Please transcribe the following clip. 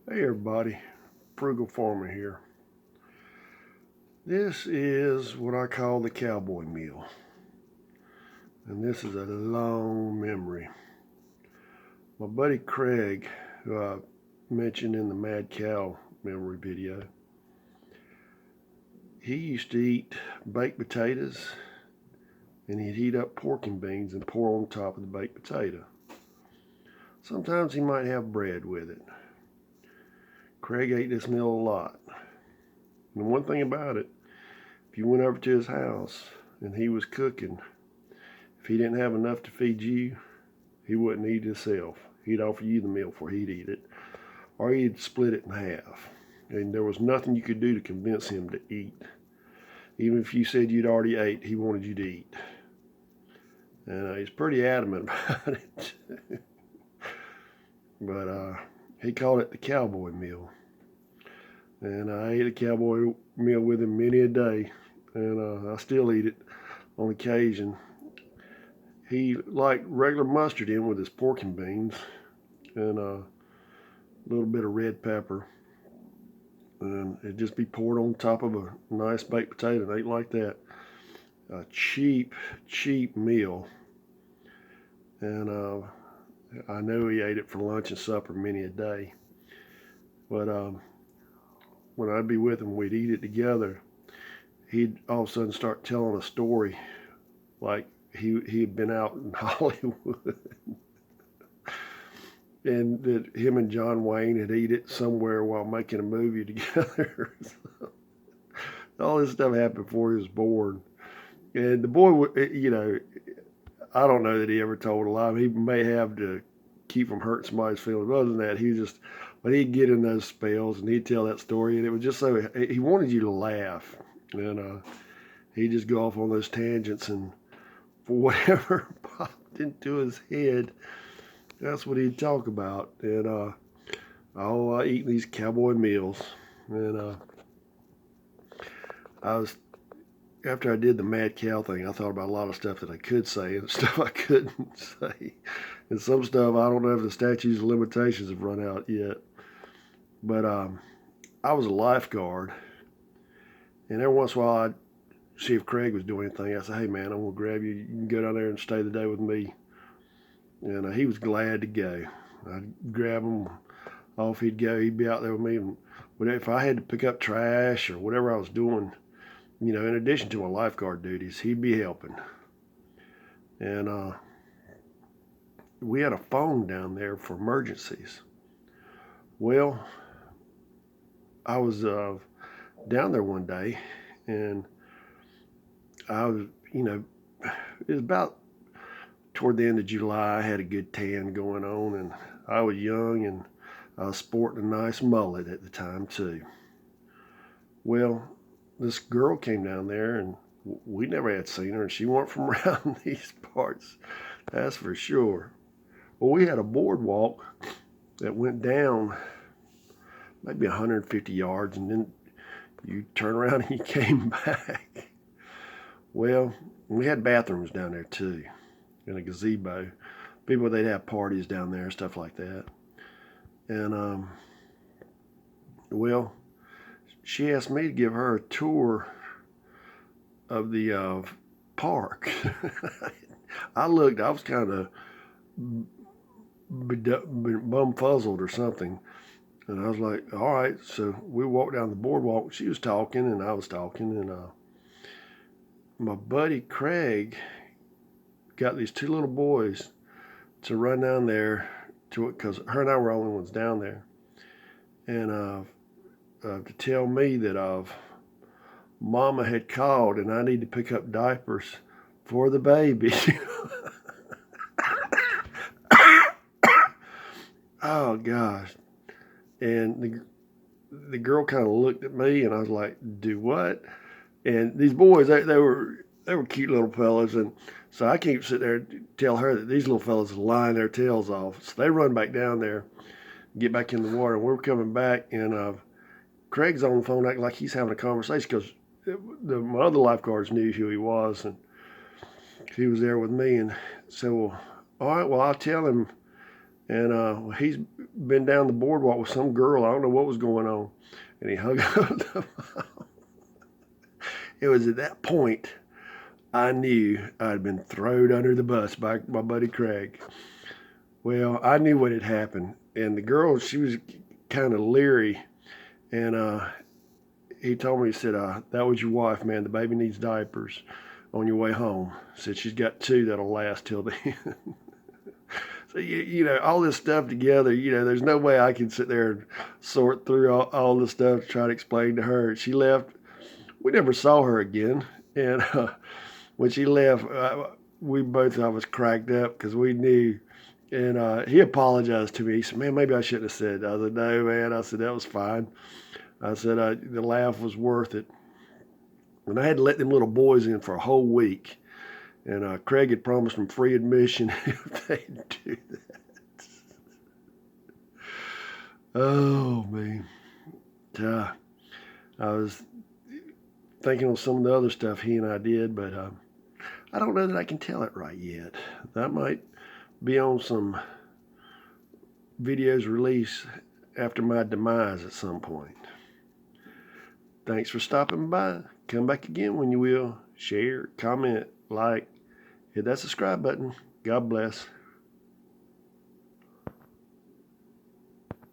Hey everybody, Frugal Farmer here. This is what I call the cowboy meal. And this is a long memory. My buddy Craig, who I mentioned in the Mad Cow memory video, he used to eat baked potatoes and he'd heat up pork and beans and pour on top of the baked potato. Sometimes he might have bread with it. Craig ate this meal a lot. And the one thing about it, if you went over to his house and he was cooking, if he didn't have enough to feed you, he wouldn't eat himself. He'd offer you the meal before he'd eat it, or he'd split it in half. And there was nothing you could do to convince him to eat. Even if you said you'd already ate, he wanted you to eat. And he's pretty adamant about it. But he called it the cowboy meal. And I ate a cowboy meal with him many a day. And I still eat it on occasion. He liked regular mustard in with his pork and beans and a little bit of red pepper. And it'd just be poured on top of a nice baked potato and ate like that. A cheap meal. And I know he ate it for lunch and supper many a day. But when I'd be with him, we'd eat it together. He'd all of a sudden start telling a story like he had been out in Hollywood and that him and John Wayne had eat it somewhere while making a movie together. All this stuff happened before he was born. And the boy, I don't know that he ever told a lie. He may have to keep from hurting somebody's feelings. Other than that, but he'd get in those spells and he'd tell that story, and it was just so, he wanted you to laugh. And he'd just go off on those tangents, and for whatever popped into his head, that's what he'd talk about. And I eat these cowboy meals. And after I did the Mad Cow thing, I thought about a lot of stuff that I could say and stuff I couldn't say. And some stuff, I don't know if the statutes of limitations have run out yet. But I was a lifeguard. And every once in a while, I'd see if Craig was doing anything. I said, hey, man, I'm going to grab you. You can go down there and stay the day with me. And he was glad to go. I'd grab him. Off he'd go. He'd be out there with me. And if I had to pick up trash or whatever I was doing, in addition to my lifeguard duties, he'd be helping. And we had a phone down there for emergencies. Well, I was down there one day, and I was, it was about toward the end of July. I had a good tan going on, and I was young, and I was sporting a nice mullet at the time, too. Well, this girl came down there, and we never had seen her, and she weren't from around these parts, that's for sure. Well, we had a boardwalk that went down maybe 150 yards, and then you turn around and you came back. Well, we had bathrooms down there too, and a gazebo. People, they'd have parties down there, stuff like that. And well, she asked me to give her a tour of the park. I looked, I was kind of bumfuzzled or something. And I was like, all right. So we walked down the boardwalk. She was talking and I was talking. And my buddy Craig got these two little boys to run down there because her and I were the only ones down there. And to tell me that Mama had called and I need to pick up diapers for the baby. Oh, gosh. And the girl kind of looked at me, and I was like, do what? And these boys, they were cute little fellas, and so I can't sit there and tell her that these little fellas are lying their tails off. So they run back down there, get back in the water, and we're coming back, and Craig's on the phone acting like he's having a conversation because my other lifeguards knew who he was, and he was there with me. And so, all right, well, I'll tell him And he's been down the boardwalk with some girl. I don't know what was going on. And he hung up the phone. It was at that point I knew I'd been thrown under the bus by my buddy Craig. Well, I knew what had happened. And the girl, she was kind of leery. And he told me, he said, that was your wife, man. The baby needs diapers on your way home. Said she's got 2 that'll last till the end. So, you know, all this stuff together, you know, there's no way I can sit there and sort through all this stuff to try to explain to her. She left. We never saw her again. And when she left, we both of us cracked up because we knew. And he apologized to me. He said, man, maybe I shouldn't have said that. I said, no, man. I said, that was fine. I said, the laugh was worth it. And I had to let them little boys in for a whole week. And Craig had promised them free admission if they'd do that. Oh, man. I was thinking of some of the other stuff he and I did, but I don't know that I can tell it right yet. That might be on some videos released after my demise at some point. Thanks for stopping by. Come back again when you will. Share, comment, like, hit that subscribe button. God bless.